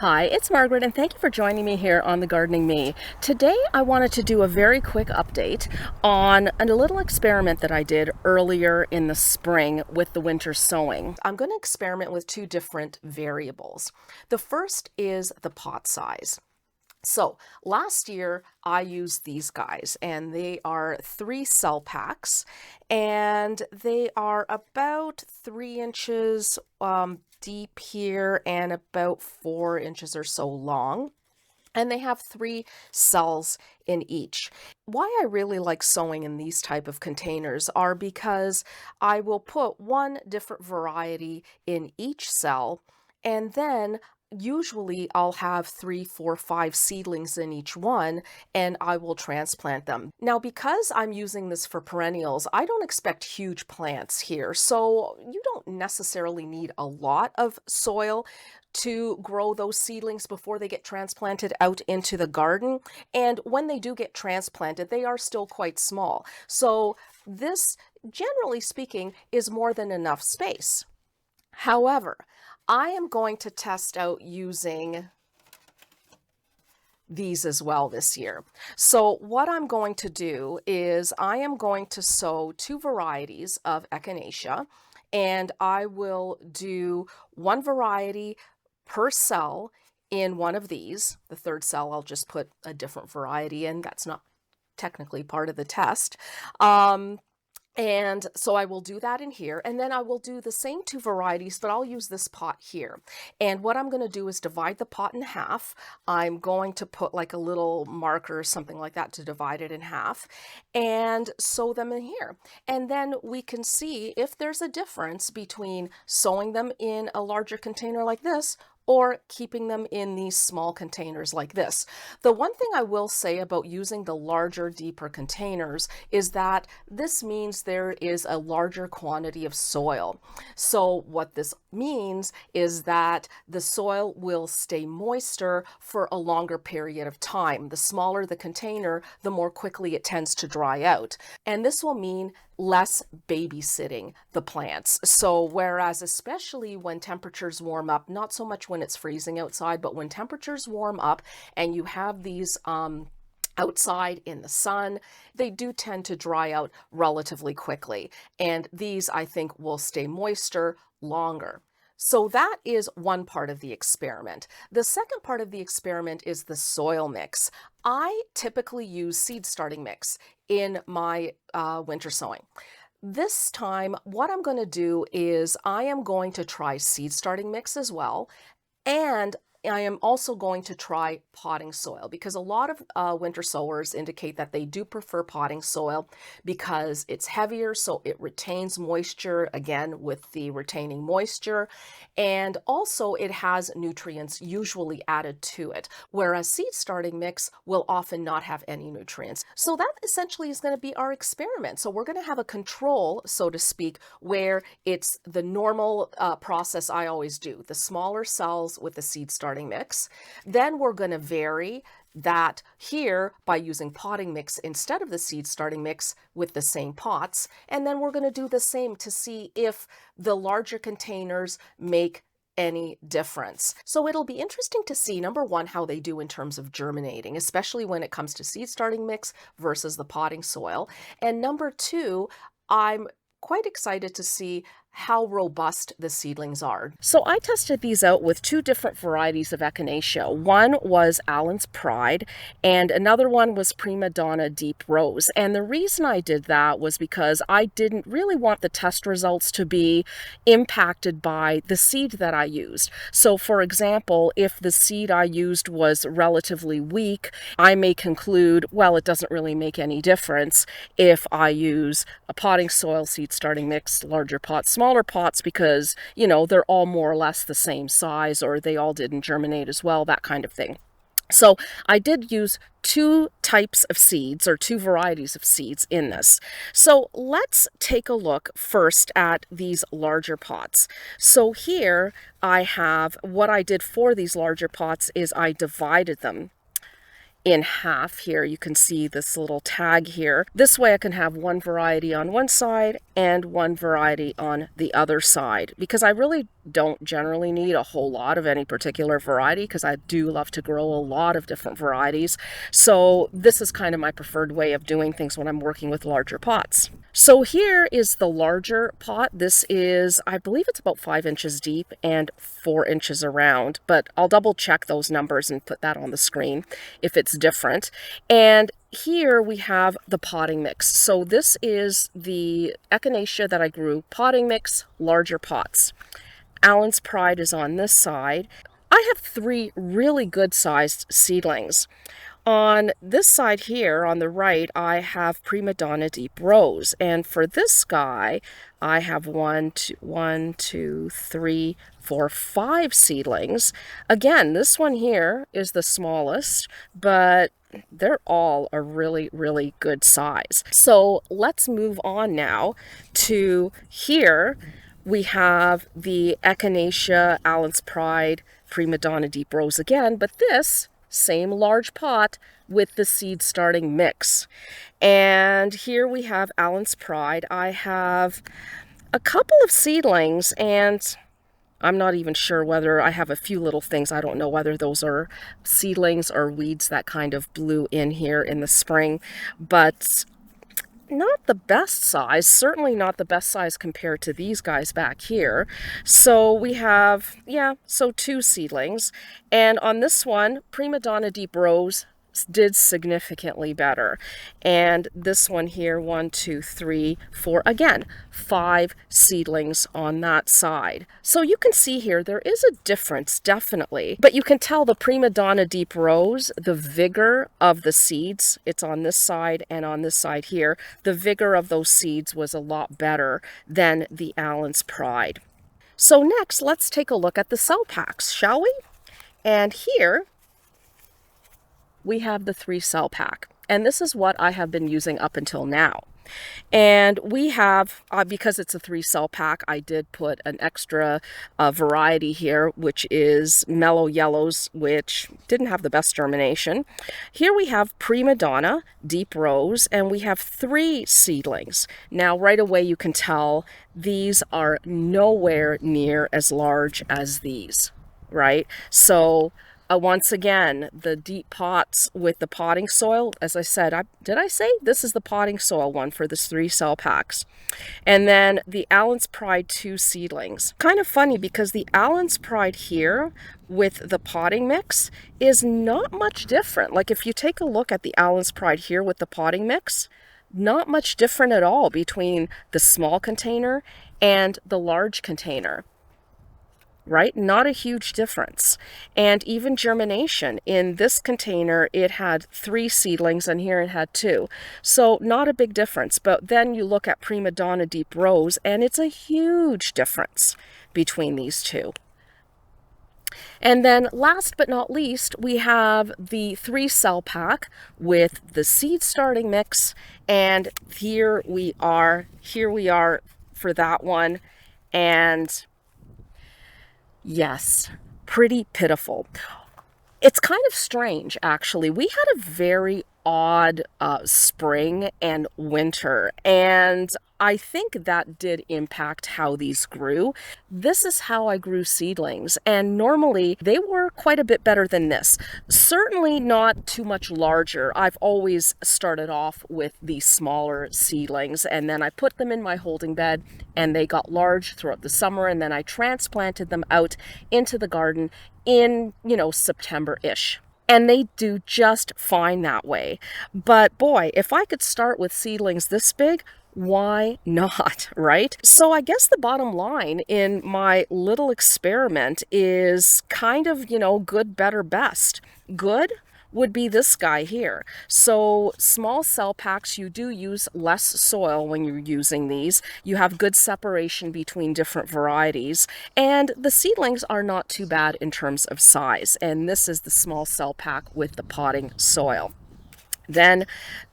Hi, it's Margaret, and thank you for joining me here on the Gardening Me. Today I wanted to do a very quick update on a little experiment that I did earlier in the spring with the winter sowing. I'm going to experiment with two different variables. The first is the pot size. So last year I used these guys, and they are 3 cell packs, and they are about 3 inches deep here and about 4 inches or so long. And they have 3 cells in each. Why I really like sowing in these type of containers are because I will put one different variety in each cell, and then usually I'll have 3, 4, 5 seedlings in each one, and I will transplant them. Now, because I'm using this for perennials, I don't expect huge plants here, so you don't necessarily need a lot of soil to grow those seedlings before they get transplanted out into the garden. And when they do get transplanted, they are still quite small. So this, generally speaking, is more than enough space. However, I am going to test out using these as well this year. So what I'm going to do is I am going to sow 2 varieties of Echinacea, and I will do one variety per cell in one of these. The third cell, I'll just put a different variety in. That's not technically part of the test. And so I will do that in here, and then I will do the same 2 varieties, but I'll use this pot here. And what I'm going to do is divide the pot in half. I'm going to put like a little marker or something like that to divide it in half and sow them in here. And then we can see if there's a difference between sowing them in a larger container like this or keeping them in these small containers like this. The one thing I will say about using the larger, deeper containers is that this means there is a larger quantity of soil. So what this means is that the soil will stay moister for a longer period of time. The smaller the container, the more quickly it tends to dry out. And this will mean less babysitting the plants. So whereas especially when temperatures warm up, not so much when it's freezing outside, but when temperatures warm up and you have these outside in the sun, they do tend to dry out relatively quickly. And these, I think, will stay moister longer. So that is one part of the experiment. The second part of the experiment is the soil mix. I typically use seed starting mix in my winter sowing. This time, what I'm going to do is I am going to try seed starting mix as well, and I am also going to try potting soil, because a lot of winter sowers indicate that they do prefer potting soil because it's heavier, so it retains moisture, again with the retaining moisture, and also it has nutrients usually added to it, whereas seed starting mix will often not have any nutrients. So that essentially is going to be our experiment. So we're going to have a control, so to speak, where it's the normal process I always do, the smaller cells with the seed starting mix. Then we're going to vary that here by using potting mix instead of the seed starting mix with the same pots. And then we're going to do the same to see if the larger containers make any difference. So it'll be interesting to see, number one, how they do in terms of germinating, especially when it comes to seed starting mix versus the potting soil. And number two, I'm quite excited to see how robust the seedlings are. So I tested these out with 2 different varieties of Echinacea. One was Allen's Pride, and another one was Prima Donna Deep Rose. And the reason I did that was because I didn't really want the test results to be impacted by the seed that I used. So for example, if the seed I used was relatively weak, I may conclude, well, it doesn't really make any difference if I use a potting soil seed starting mix, larger pots, smaller pots, because, you know, they're all more or less the same size, or they all didn't germinate as well, that kind of thing. So I did use 2 types of seeds, or 2 varieties of seeds in this. So let's take a look first at these larger pots. So here I have, what I did for these larger pots is I divided them in half. Here you can see this little tag here. This way I can have one variety on one side and one variety on the other side, because I really don't generally need a whole lot of any particular variety because I do love to grow a lot of different varieties. So this is kind of my preferred way of doing things when I'm working with larger pots. So here is the larger pot. This is, I believe it's about 5 inches deep and 4 inches around, but I'll double check those numbers and put that on the screen if it's different. And here we have the potting mix. So this is the Echinacea that I grew, potting mix, larger pots. Allen's Pride is on this side. I have 3 really good sized seedlings. On this side here, on the right, I have Prima Donna Deep Rose. And for this guy, I have 5 seedlings. Again, this one here is the smallest, but they're all a really, really good size. So let's move on now to here. We have the Echinacea, Allen's Pride, Prima Donna Deep Rose again, but this same large pot with the seed starting mix. And here we have Allen's Pride. I have a couple of seedlings, and I'm not even sure whether I have a few little things. I don't know whether those are seedlings or weeds that kind of blew in here in the spring, but not the best size, certainly not the best size compared to these guys back here. So we have, so 2 seedlings. And on this one, Prima Donna Deep Rose did significantly better. And this one here, 1, 2, 3, 4, again, 5 seedlings on that side. So you can see here, there is a difference, definitely. But you can tell the Prima Donna Deep Rose, the vigor of the seeds, it's on this side and on this side here, the vigor of those seeds was a lot better than the Allen's Pride. So next, let's take a look at the cell packs, shall we? And here, we have the 3 cell pack, and this is what I have been using up until now. And we have, because it's a 3 cell pack, I did put an extra variety here, which is Mellow Yellows, which didn't have the best germination. Here we have Prima Donna Deep Rose, and we have 3 seedlings. Now right away you can tell these are nowhere near as large as these, right? So once again, the deep pots with the potting soil, as I said, did I say this is the potting soil one for this 3 cell packs? And then the Allen's Pride 2 seedlings. Kind of funny because the Allen's Pride here with the potting mix is not much different. Like if you take a look at the Allen's Pride here with the potting mix, not much different at all between the small container and the large container. Right? Not a huge difference. And even germination. In this container, it had 3 seedlings, and here it had 2. So not a big difference. But then you look at Prima Donna Deep Rose, and it's a huge difference between these 2. And then last but not least, we have the 3 cell pack with the seed starting mix. And here we are for that one. And yes, pretty pitiful. It's kind of strange, actually. We had a very odd spring and winter, and I think that did impact how these grew. This is how I grew seedlings, and normally they were quite a bit better than this. Certainly not too much larger. I've always started off with these smaller seedlings, and then I put them in my holding bed, and they got large throughout the summer, and then I transplanted them out into the garden in, September-ish. And they do just fine that way. But boy, if I could start with seedlings this big, why not, right? So I guess the bottom line in my little experiment is kind of, good, better, best. Good would be this guy here. So small cell packs, you do use less soil when you're using these. You have good separation between different varieties, and the seedlings are not too bad in terms of size. And this is the small cell pack with the potting soil. Then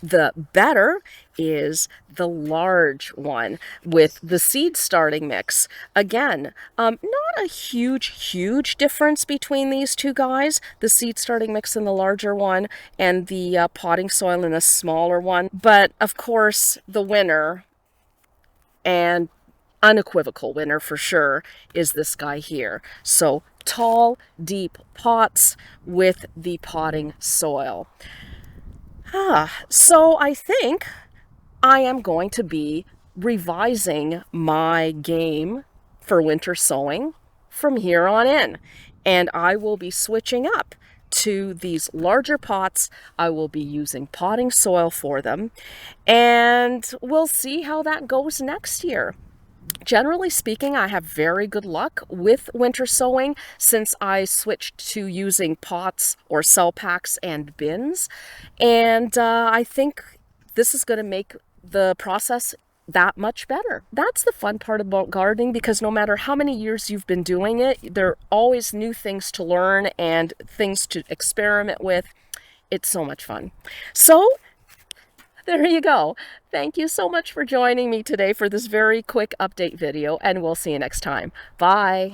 the better is the large one with the seed starting mix. Again, not a huge difference between these 2 guys, the seed starting mix in the larger one and the potting soil in the smaller one. But of course, the winner, and unequivocal winner for sure is this guy here. So tall, deep pots with the potting soil. So I think I am going to be revising my game for winter sowing from here on in. And I will be switching up to these larger pots. I will be using potting soil for them. And we'll see how that goes next year. Generally speaking, I have very good luck with winter sowing since I switched to using pots or cell packs and bins. And I think this is going to make the process that much better. That's the fun part about gardening, because no matter how many years you've been doing it, there are always new things to learn and things to experiment with. It's so much fun. So there you go. Thank you so much for joining me today for this very quick update video, and we'll see you next time. Bye.